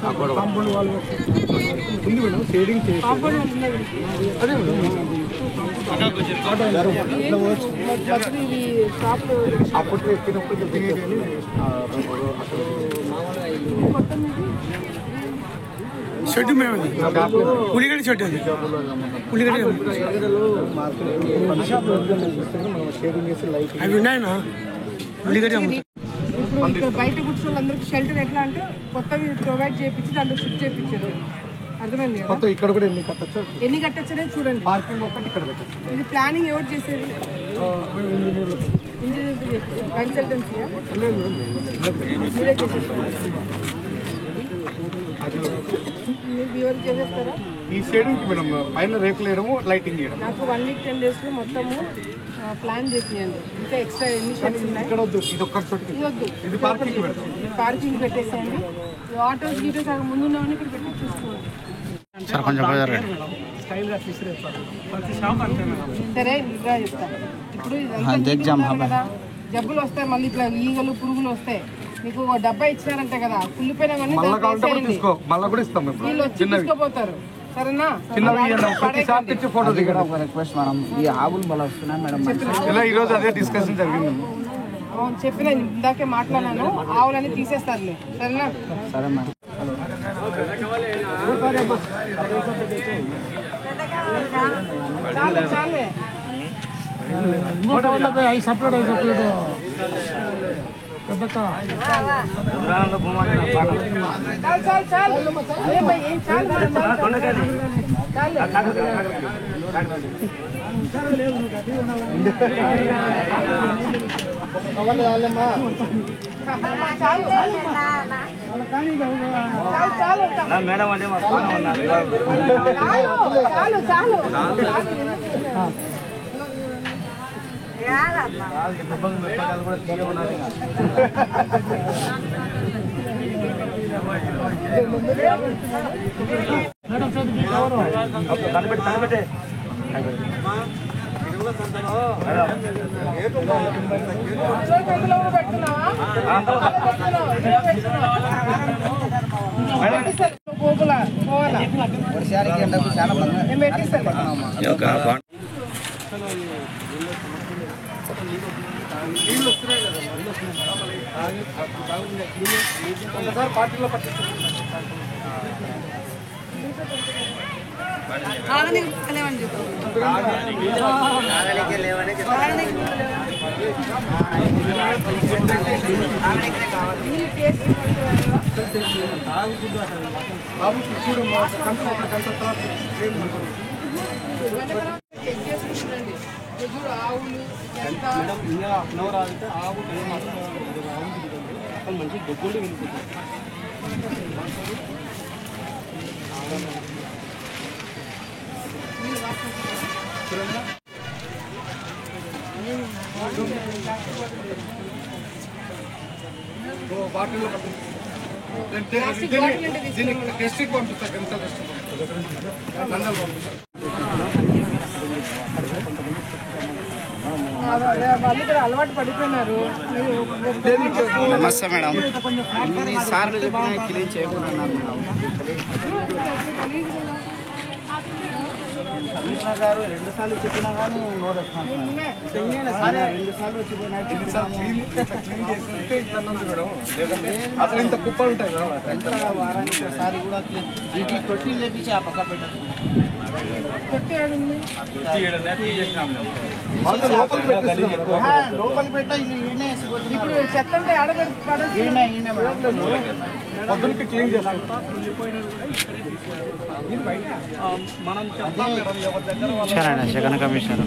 Compound wall ఉంది madam, shading చేసి అదే అప్పుడు ఎక్కినప్పుడు షెడ్ మేము ఉల్లిగడ్డ షెడ్ అది ఉల్లిగడ్డ అవి ఉన్నాయన్నా ఉల్లిగడ్డ. ఇప్పుడు ఇక్కడ బయట కూర్చున్న అందరికి షెల్టర్ ఎట్లా అంటే కొత్తవి ప్రొవైడ్ చేయించి దాంట్లో షిఫ్ట్ చేయించారు. అర్థమైంది కదా? ఇక్కడ కూడా ఎన్ని కట్టొచ్చనే చూడండి. పార్కింగ్ ఒకటి ఇక్కడ పెట్టచ్చు. ఇది ప్లానింగ్ ఎవరు చేసేది? ఇంజనీర్ కన్సల్టెన్సీయా? మీరే చేసేస్తారా? మీరు ఎవరు చేసేస్తారా? ఈ షేడింగ్ మేడం పైన రేకులు వేయడము, లైటింగ్ చేయడం. నాకు 1 week 10 days లో మొత్తము ప్లాన్ చేసేయండి. ఇంకా ఎక్స్ట్రా ఎన్ని షెడ్స్ ఉన్నాయి? ఇక్కడ వద్దు, ఇది ఒక్క చోటు వద్దు, ఇది పార్కింగ్ పెడతాం. పార్కింగ్ పెట్టేసేయండి. ఆటోస్ గీటోస్ అక్కడ ముందు ఉన్నవన్నీ ఇక్కడ పెట్టి చూసుకోండి. సరే ఇంకా చెప్తాను. ఇప్పుడు కదా జబ్బులు వస్తాయి, మళ్ళీ ఇట్లా ఈగలు పురుగులు వస్తాయి. మీకు ఒక డబ్బా ఇచ్చారంటే కదా, కుళ్ళిపోయినవన్నీ వీళ్ళు వచ్చి తీసుకుపోతారు. సరేనా? ఈ రోజు అదే డిస్కషన్ జరిగింది. చెప్పిన ఇందాకే మాట్లాడాను, ఆవులన్నీ తీసేస్తారులే. సరేనా? సరే మేడం. చాలే మేడం అంటే చాలు చాలు కనిపెట్టే పార్టీలో పట్టించారు. మంచి డబ్బులు వెళ్ళిపోతుంది. బాటిల్లో టెస్ట్కి పంపిస్తాను. కెమికల్ టెస్ట్ వాళ్ళు కూడా అలవాటు పడిపోయినారు. నమస్తే మేడం. ఇన్నిసార్లు చెప్పినా క్లీన్ చేయకుండా కమిషనర్ గారు 2 సార్లు చెప్పినా కానీ నో రెస్పాన్స్. 2 సార్లు వచ్చిపోయినా అసలు ఇంత కుప్పలు ఉంటాయి కదా, వారానికి ఒకసారి కూడా క్లీన్ తొట్టి లేపించి ఆ పక్క పెట్టారు. లోపల పెట్టా ఇప్పుడు చెత్త పొద్దునకి క్లీన్ చేస్తాం. మనం కమిషనర్